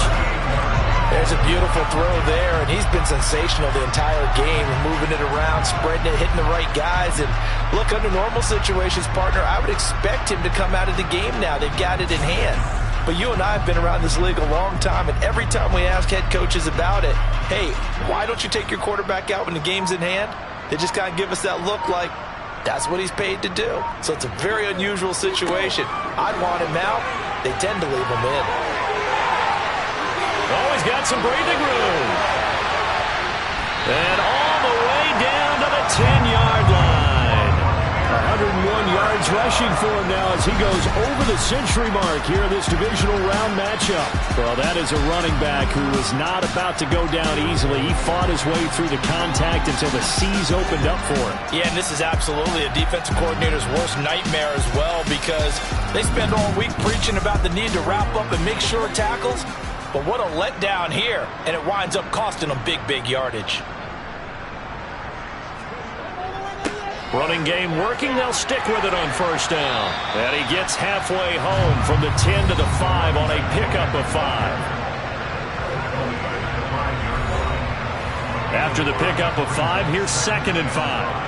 There's a beautiful throw there, and he's been sensational the entire game, moving it around, spreading it, hitting the right guys. And look, under normal situations, partner, I would expect him to come out of the game now. They've got it in hand. But you and I have been around this league a long time, and every time we ask head coaches about it, hey, why don't you take your quarterback out when the game's in hand? They just kind of give us that look like that's what he's paid to do. So it's a very unusual situation. I'd want him out. They tend to leave him in. Oh, he's got some breathing room. And all the way down to the 10-yard line. 101 yards rushing for him now as he goes over the century mark here in this divisional round matchup. Well, that is a running back who was not about to go down easily. He fought his way through the contact until the seas opened up for him. Yeah, and this is absolutely a defensive coordinator's worst nightmare as well, because they spend all week preaching about the need to wrap up and make sure tackles. But what a letdown here, and it winds up costing them big yardage. Running game working. They'll stick with it on 1st down. And he gets halfway home from the 10 to the 5 on a pickup of 5. After the pickup of 5, here's 2nd and 5.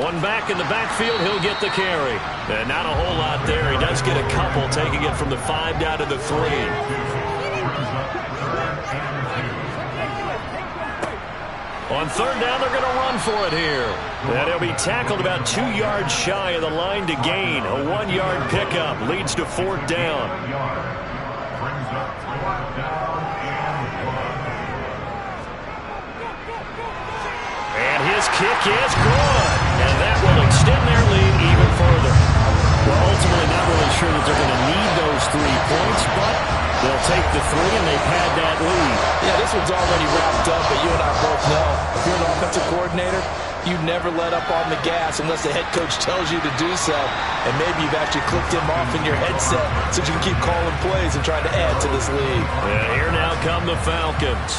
One back in the backfield, he'll get the carry. And not a whole lot there. He does get a couple, taking it from the 5 down to the 3. On 3rd down, they're going to run for it here. And he'll be tackled about 2 yards shy of the line to gain. A 1-yard pickup leads to 4th down. And his kick is good. And that will extend their lead even further. Well, ultimately not really sure that they're going to need those 3 points, but they'll take the 3 and they've had that lead. Yeah, this one's already wrapped up, but you and I both know if you're an offensive coordinator, you never let up on the gas unless the head coach tells you to do so. And maybe you've actually clicked him off in your headset so you can keep calling plays and trying to add to this lead. And here now come the Falcons.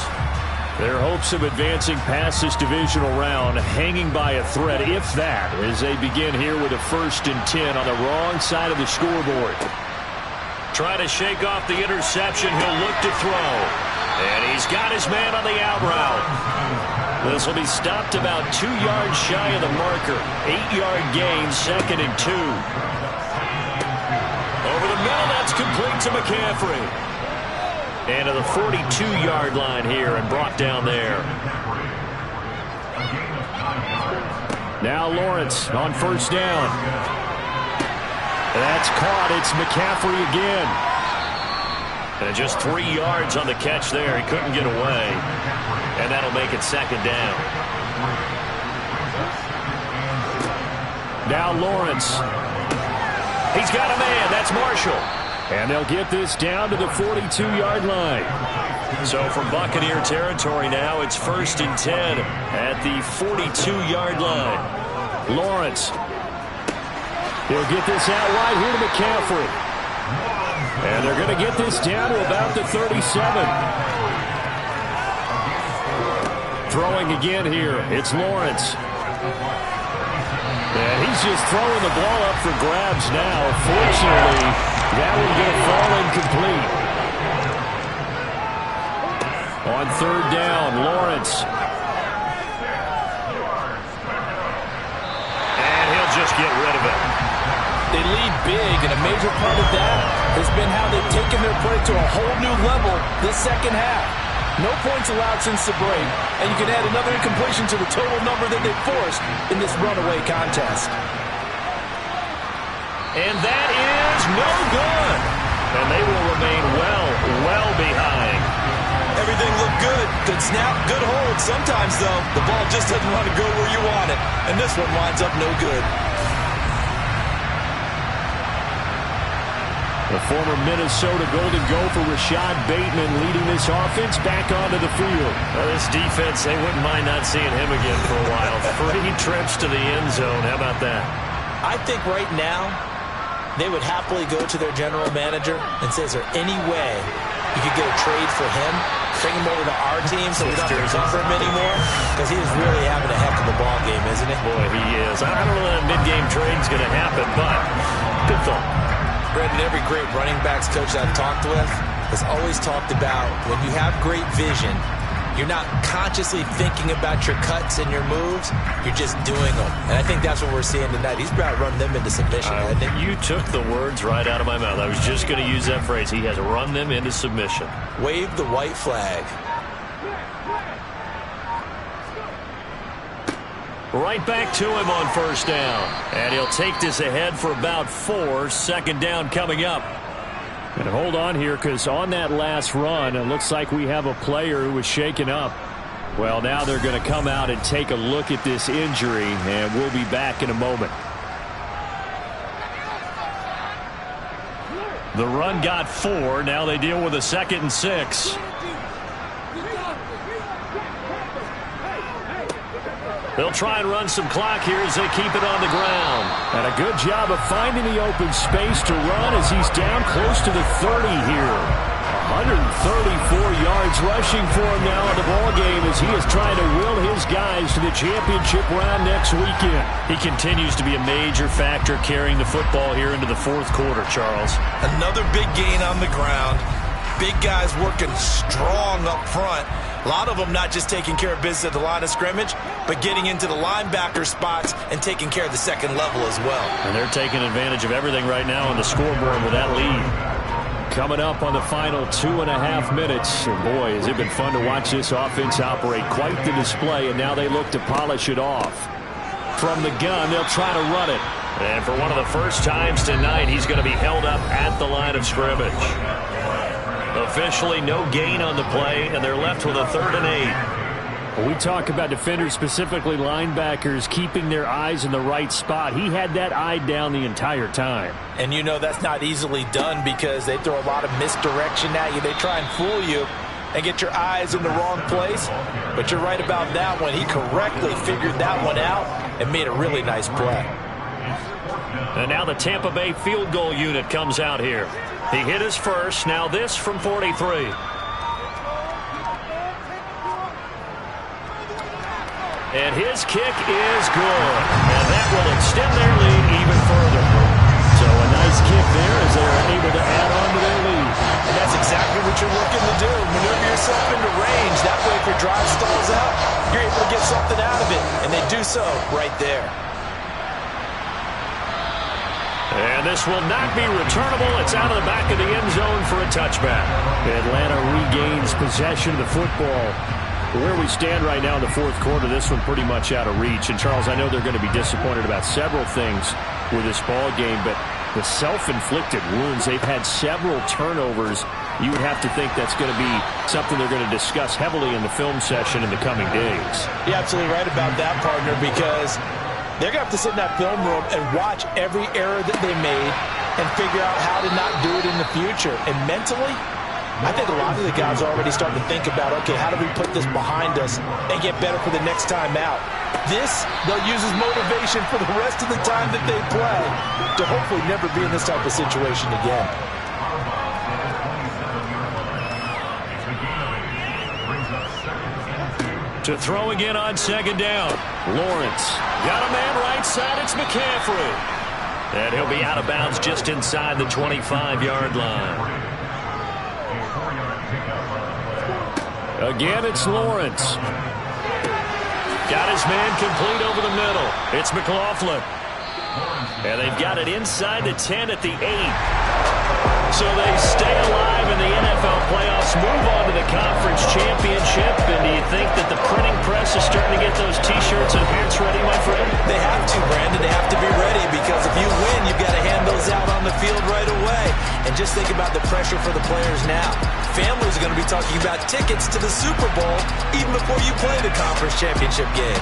Their hopes of advancing past this divisional round hanging by a thread, if that, as they begin here with a 1st and 10 on the wrong side of the scoreboard. Trying to shake off the interception. He'll look to throw. And he's got his man on the out route. This will be stopped about 2 yards shy of the marker. 8-yard gain, 2nd and 2. Over the middle, that's complete to McCaffrey. And to the 42-yard line here and brought down there. Now Lawrence on 1st down. That's caught. It's McCaffrey again. And just 3 yards on the catch there. He couldn't get away. And that'll make it 2nd down. Now Lawrence. He's got a man. That's Marshall. And they'll get this down to the 42-yard line. So from Buccaneer territory now, it's 1st and 10 at the 42-yard line. Lawrence. He'll get this out wide here to McCaffrey. And they're going to get this down to about the 37. Throwing again here. It's Lawrence. And he's just throwing the ball up for grabs now. Fortunately, that one's going to fall incomplete. On 3rd down, Lawrence. And he'll just get rid of it. They lead big, and a major part of that has been how they've taken their play to a whole new level this 2nd half. No points allowed since the break, and you can add another incompletion to the total number that they forced in this runaway contest. And that is no good. And they will remain well behind. Everything looked good. Good snap, good hold. Sometimes, though, the ball just doesn't want to go where you want it, and this one winds up no good. The former Minnesota Golden Gopher Rashad Bateman leading this offense back onto the field. This defense, they wouldn't mind not seeing him again for a while. 3 trips to the end zone. How about that? I think right now they would happily go to their general manager and say, is there any way you could get a trade for him? Bring him over to our team so we don't have to cover him anymore? Because he is really having a heck of a ball game, isn't he? Boy, he is. I don't know that mid-game trade is going to happen, but good thought. Brandon, every great running backs coach I've talked with has always talked about when you have great vision, you're not consciously thinking about your cuts and your moves, you're just doing them. And I think that's what we're seeing tonight. He's about running them into submission. You took the words right out of my mouth. I was just going to use that phrase. He has run them into submission. Wave the white flag. Right back to him on 1st down. And he'll take this ahead for about 4. 2nd down coming up. And hold on here, because on that last run, it looks like we have a player who was shaken up. Well, now they're going to come out and take a look at this injury, and we'll be back in a moment. The run got 4. Now they deal with a 2nd and 6. They'll try and run some clock here as they keep it on the ground. And a good job of finding the open space to run as he's down close to the 30 here. 134 yards rushing for him now in the ball game as he is trying to will his guys to the championship round next weekend. He continues to be a major factor carrying the football here into the 4th quarter, Charles. Another big gain on the ground. Big guys working strong up front. A lot of them not just taking care of business at the line of scrimmage, but getting into the linebacker spots and taking care of the 2nd level as well. And they're taking advantage of everything right now on the scoreboard with that lead. Coming up on the final 2.5 minutes. And boy, has it been fun to watch this offense operate. Quite the display, and now they look to polish it off. From the gun, they'll try to run it. And for one of the first times tonight, he's going to be held up at the line of scrimmage. Officially no gain on the play, and they're left with a 3rd and 8. When we talk about defenders, specifically linebackers, keeping their eyes in the right spot, he had that eye down the entire time. And you know that's not easily done because they throw a lot of misdirection at you. They try and fool you and get your eyes in the wrong place. But you're right about that one. He correctly figured that one out and made a really nice play. And now the Tampa Bay field goal unit comes out here. He hit his first. Now this from 43. And his kick is good. And that will extend their lead even further. So a nice kick there as they're able to add on to their lead. And that's exactly what you're looking to do. Maneuver yourself into range. That way if your drive stalls out, you're able to get something out of it. And they do so right there. And this will not be returnable. It's out of the back of the end zone for a touchback. Atlanta regains possession of the football. Where we stand right now in the fourth quarter, this one pretty much out of reach. And, Charles, I know they're going to be disappointed about several things with this ball game, but the self-inflicted wounds, they've had several turnovers. You would have to think that's going to be something they're going to discuss heavily in the film session in the coming days. You're absolutely right about that, partner, because they're going to have to sit in that film room and watch every error that they made and figure out how to not do it in the future. And mentally, I think a lot of the guys are already starting to think about, okay, how do we put this behind us and get better for the next time out? This, they'll use as motivation for the rest of the time that they play to hopefully never be in this type of situation again. To throw again on second down. Lawrence got a man right side. It's McCaffrey. And he'll be out of bounds just inside the 25-yard line. Again, it's Lawrence. Got his man complete over the middle. It's McLaughlin. And they've got it inside the 10 at the 8. So they stay alive in the NFL playoffs, move on to the conference championship. And do you think that the printing press is starting to get those T-shirts and hats ready, my friend? They have to, Brandon. They have to be ready because if you win, you've got to hand those out on the field right away. And just think about the pressure for the players now. Families are going to be talking about tickets to the Super Bowl even before you play the conference championship game.